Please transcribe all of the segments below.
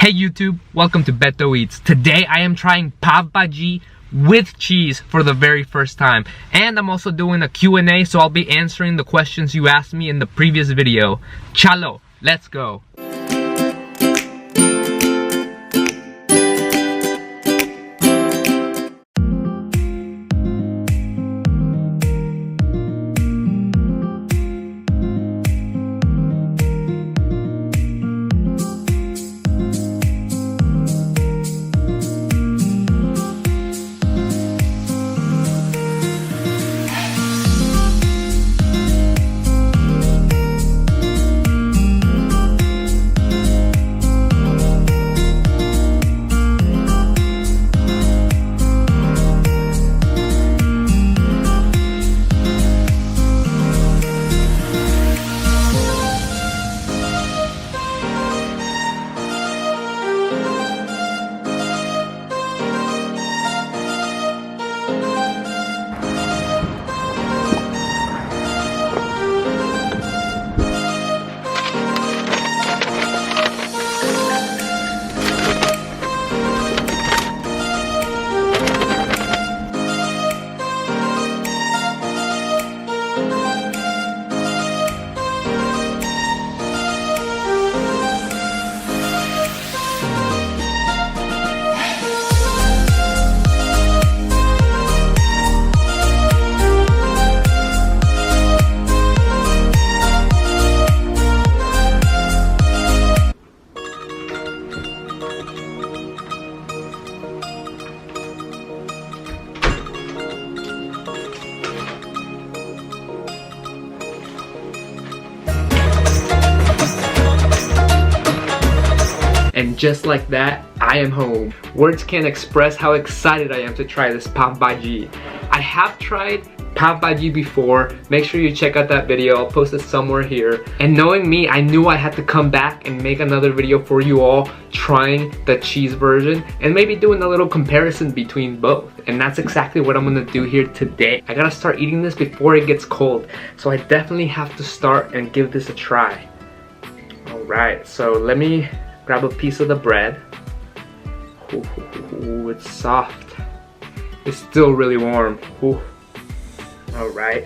Hey YouTube, welcome to BetoEats. Today I am trying Pav Bhaji with cheese for the very first time. And I'm also doing a Q&A, so I'll be answering the questions you asked me in the previous video. Chalo, let's go. And just like that, I am home. Words can't express how excited I am to try this Pav Bhaji. I have tried Pav Bhaji before. Make sure you check out that video. I'll post it somewhere here. And knowing me, I knew I had to come back and make another video for you all trying the cheese version and maybe doing a little comparison between both. And that's exactly what I'm gonna do here today. I gotta start eating this before it gets cold. So I definitely have to start and give this a try. Alright, so let me grab a piece of the bread. Ooh, it's soft. It's still really warm. Alright,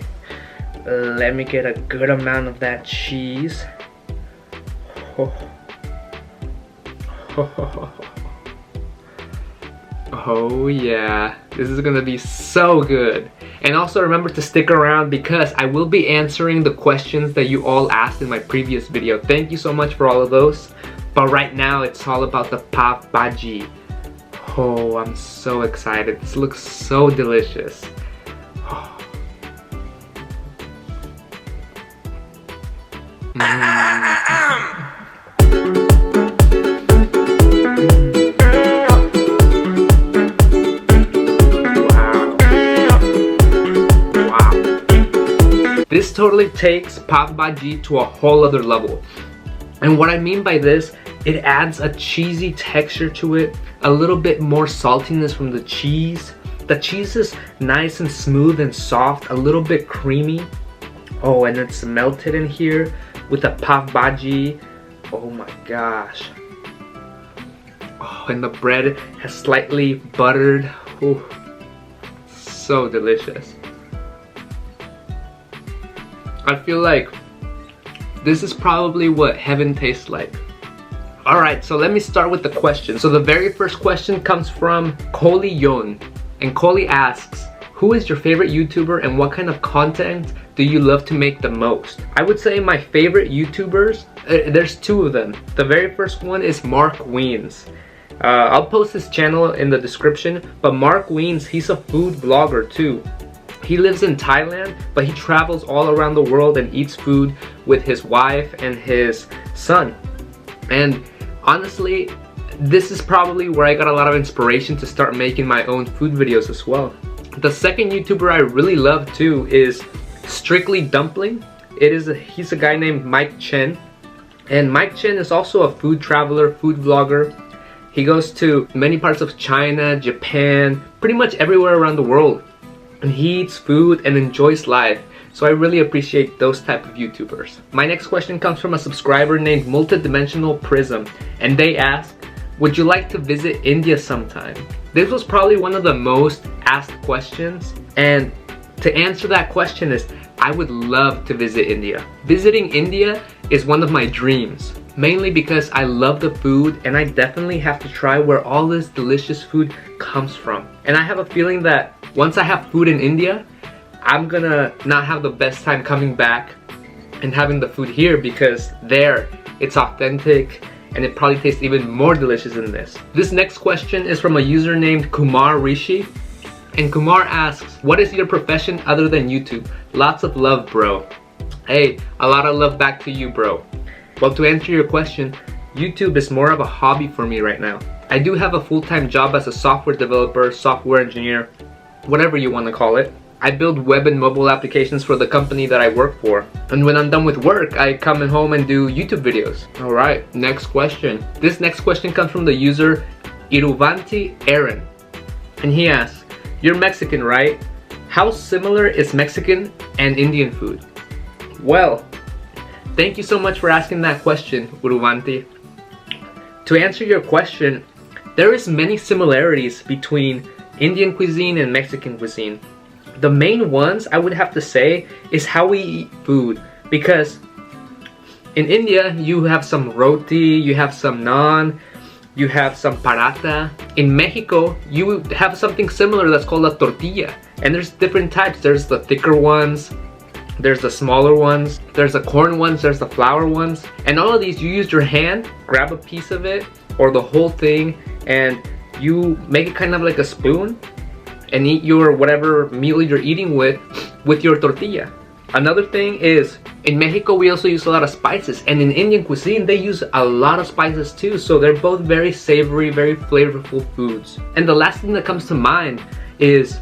let me get a good amount of that cheese. Oh yeah, this is gonna be so good. And also remember to stick around because I will be answering the questions that you all asked in my previous video. Thank you so much for all of those. But right now it's all about the Pav Bhaji. Oh, I'm so excited. This looks so delicious. This totally takes Pav Bhaji to a whole other level. And what I mean by this, it adds a cheesy texture to it, a little bit more saltiness from the cheese. The cheese is nice and smooth and soft, a little bit creamy. Oh, and it's melted in here with the Pav Bhaji. Oh my gosh. Oh, and the bread has slightly buttered. Ooh, so delicious. I feel like this is probably what heaven tastes like. Alright, so let me start with the question. So the very first question comes from Koli Yon. And Koli asks, who is your favorite YouTuber and what kind of content do you love to make the most? I would say my favorite YouTubers, there's two of them. The very first one is Mark Wiens. I'll post his channel in the description, but Mark Wiens, he's a food vlogger too. He lives in Thailand, but he travels all around the world and eats food with his wife and his son. And honestly, this is probably where I got a lot of inspiration to start making my own food videos as well. The second YouTuber I really love too is Strictly Dumpling. He's a guy named Mike Chen. And Mike Chen is also a food traveler, food vlogger. He goes to many parts of China, Japan, pretty much everywhere around the world. And he eats food and enjoys life. So I really appreciate those type of YouTubers. My next question comes from a subscriber named Multidimensional Prism, and they ask, would you like to visit India sometime? This was probably one of the most asked questions, and to answer that question is I would love to visit India. Visiting India is one of my dreams, mainly because I love the food and I definitely have to try where all this delicious food comes from. And I have a feeling that once I have food in India, I'm gonna not have the best time coming back and having the food here, because there it's authentic and it probably tastes even more delicious than this. This next question is from a user named Kumar Rishi, and Kumar asks, what is your profession other than YouTube? Lots of love, bro. Hey, a lot of love back to you, bro. Well, to answer your question, YouTube is more of a hobby for me right now. I do have a full-time job as a software developer, software engineer, whatever you want to call it. I build web and mobile applications for the company that I work for. And when I'm done with work, I come home and do YouTube videos. Alright, next question. This next question comes from the user Iruvanti Aaron. And he asks, you're Mexican, right? How similar is Mexican and Indian food? Well, thank you so much for asking that question, Iruvanti. To answer your question, there is many similarities between Indian cuisine and Mexican cuisine. The main ones I would have to say is how we eat food, because in India you have some roti, you have some naan, you have some paratha. In Mexico you have something similar that's called a tortilla, and there's different types. There's the thicker ones, there's the smaller ones, there's the corn ones, there's the flour ones, and all of these you use your hand, grab a piece of it or the whole thing, and you make it kind of like a spoon and eat your whatever meal you're eating with your tortilla. Another thing is, in Mexico we also use a lot of spices, and in Indian cuisine they use a lot of spices too, so they're both very savory, very flavorful foods. And the last thing that comes to mind is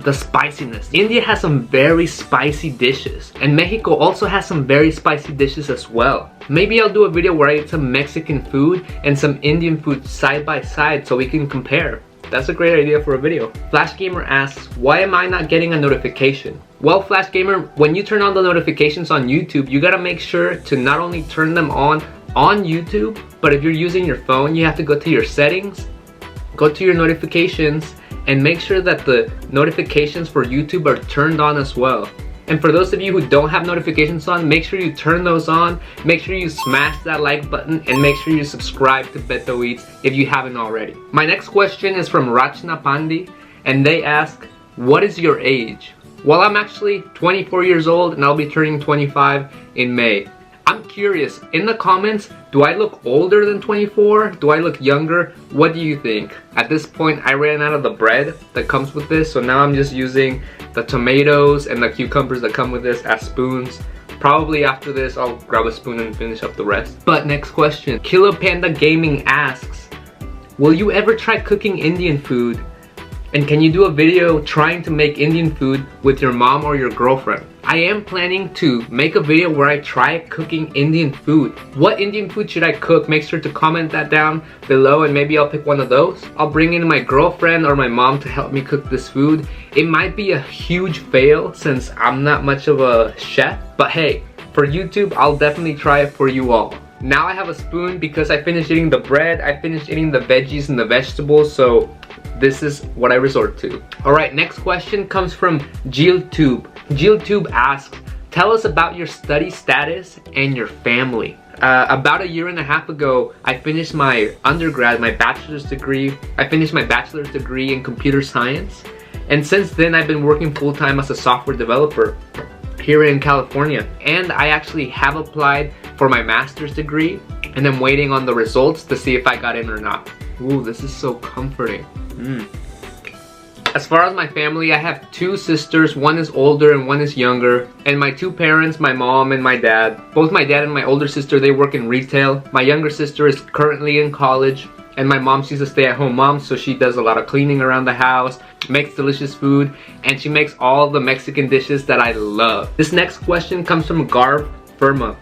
the spiciness. India has some very spicy dishes, and Mexico also has some very spicy dishes as well. Maybe I'll do a video where I eat some Mexican food and some Indian food side by side so we can compare. That's a great idea for a video. Flash Gamer asks, why am I not getting a notification? Well, Flash Gamer, when you turn on the notifications on YouTube, you gotta make sure to not only turn them on YouTube, but if you're using your phone, you have to go to your settings, go to your notifications, and make sure that the notifications for YouTube are turned on as well. And for those of you who don't have notifications on, make sure you turn those on, make sure you smash that like button, and make sure you subscribe to BetoEats if you haven't already. My next question is from Rachna Pandi, and they ask, what is your age? Well, I'm actually 24 years old and I'll be turning 25 in May. I'm curious, in the comments, do I look older than 24? Do I look younger? What do you think? At this point, I ran out of the bread that comes with this, so now I'm just using the tomatoes and the cucumbers that come with this as spoons. Probably after this, I'll grab a spoon and finish up the rest. But next question, Kilo Panda Gaming asks, will you ever try cooking Indian food? And can you do a video trying to make Indian food with your mom or your girlfriend? I am planning to make a video where I try cooking Indian food. What Indian food should I cook? Make sure to comment that down below and maybe I'll pick one of those. I'll bring in my girlfriend or my mom to help me cook this food. It might be a huge fail since I'm not much of a chef, but hey, for YouTube, I'll definitely try it for you all. Now I have a spoon because I finished eating the bread, I finished eating the veggies and the vegetables, so this is what I resort to. Alright, next question comes from GilTube. GilTube asks, tell us about your study status and your family. About a year and a half ago, I finished my undergrad, my bachelor's degree. I finished my bachelor's degree in computer science. And since then, I've been working full-time as a software developer here in California. And I actually have applied for my master's degree, and I'm waiting on the results to see if I got in or not. Ooh, this is so comforting. As far as my family, I have two sisters. One is older and one is younger. And my two parents, my mom and my dad. Both my dad and my older sister, they work in retail. My younger sister is currently in college. And my mom, she's a stay-at-home mom, so she does a lot of cleaning around the house, makes delicious food, and she makes all the Mexican dishes that I love. This next question comes from Garv Firma.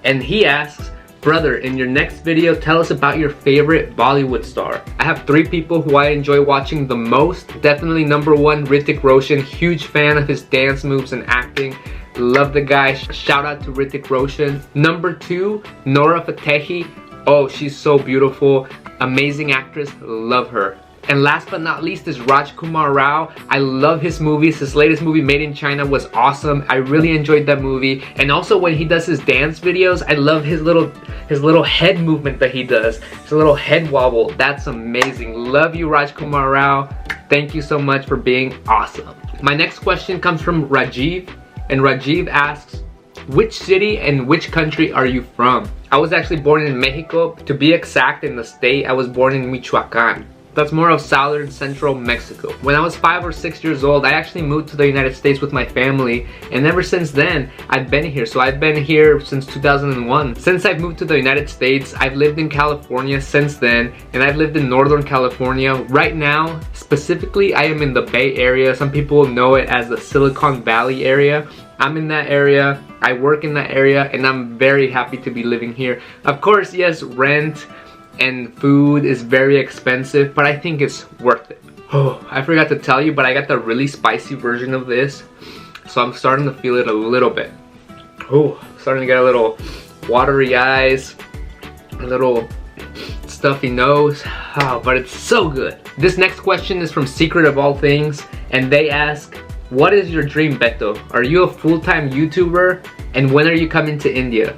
And he asks, brother, in your next video, tell us about your favorite Bollywood star. I have three people who I enjoy watching the most. Definitely number one, Hrithik Roshan. Huge fan of his dance moves and acting. Love the guy. Shout out to Hrithik Roshan. Number two, Nora Fatehi. Oh, she's so beautiful. Amazing actress. Love her. And last but not least is Rajkumar Rao. I love his movies. His latest movie, Made in China, was awesome. I really enjoyed that movie. And also when he does his dance videos, I love his little head movement that he does. His little head wobble. That's amazing. Love you, Rajkumar Rao. Thank you so much for being awesome. My next question comes from Rajiv. And Rajiv asks, which city and which country are you from? I was actually born in Mexico. To be exact, in the state, I was born in Michoacan. That's more of southern central Mexico. When I was 5 or 6 years old, I actually moved to the United States with my family, and ever since then, I've been here. So I've been here since 2001. Since I've moved to the United States, I've lived in California since then, and I've lived in Northern California. Right now, specifically, I am in the Bay Area. Some people know it as the Silicon Valley area. I'm in that area, I work in that area, and I'm very happy to be living here. Of course, yes, rent and food is very expensive, but I think it's worth it. Oh, I forgot to tell you, but I got the really spicy version of this, so I'm starting to feel it a little bit. Oh, starting to get a little watery eyes, a little stuffy nose, but it's so good. This next question is from Secret of All Things, and they ask, what is your dream, Beto? Are you a full-time YouTuber? And when are you coming to India?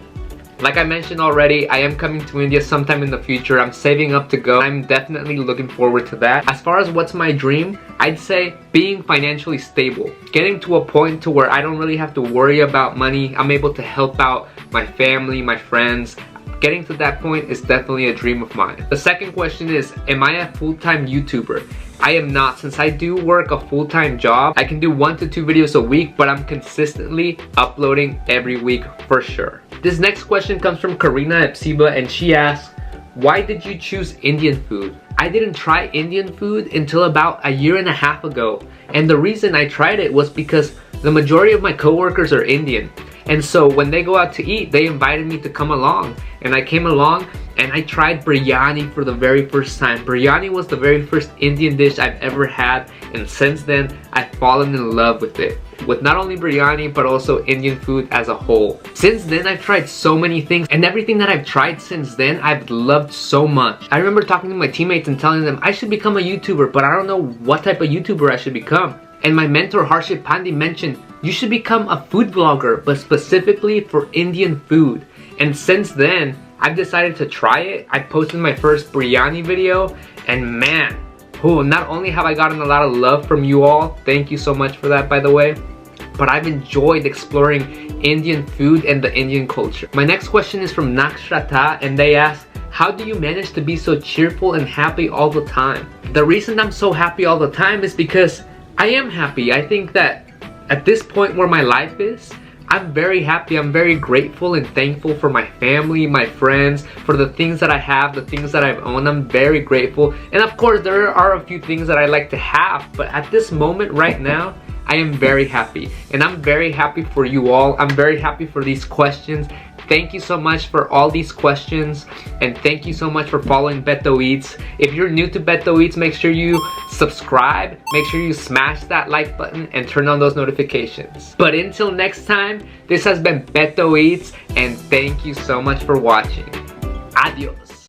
Like I mentioned already, I am coming to India sometime in the future. I'm saving up to go. I'm definitely looking forward to that. As far as what's my dream, I'd say being financially stable. Getting to a point to where I don't really have to worry about money. I'm able to help out my family, my friends. Getting to that point is definitely a dream of mine. The second question is, am I a full-time YouTuber? I am not. Since I do work a full-time job, I can do 1 to 2 videos a week, but I'm consistently uploading every week for sure. This next question comes from Karina Epsiba, and she asks, why did you choose Indian food? I didn't try Indian food until about 1.5 years ago, and the reason I tried it was because the majority of my coworkers are Indian. And so when they go out to eat, they invited me to come along. And I came along and I tried biryani for the very first time. Biryani was the very first Indian dish I've ever had. And since then, I've fallen in love with it. With not only biryani, but also Indian food as a whole. Since then, I've tried so many things. And everything that I've tried since then, I've loved so much. I remember talking to my teammates and telling them I should become a YouTuber, but I don't know what type of YouTuber I should become. And my mentor Harshit Pandey mentioned, you should become a food vlogger, but specifically for Indian food. And since then, I've decided to try it. I posted my first biryani video, and man, not only have I gotten a lot of love from you all, thank you so much for that, by the way, but I've enjoyed exploring Indian food and the Indian culture. My next question is from Nakshata, and they ask, how do you manage to be so cheerful and happy all the time? The reason I'm so happy all the time is because I am happy. I think that at this point where my life is, I'm very happy. I'm very grateful and thankful for my family, my friends, for the things that I have, the things that I've owned. I'm very grateful. And of course, there are a few things that I like to have, but at this moment right now, I am very happy. And I'm very happy for you all. I'm very happy for these questions. Thank you so much for all these questions, and thank you so much for following BetoEats. If you're new to BetoEats, make sure you subscribe, make sure you smash that like button and turn on those notifications. But until next time, this has been BetoEats, and thank you so much for watching. Adios.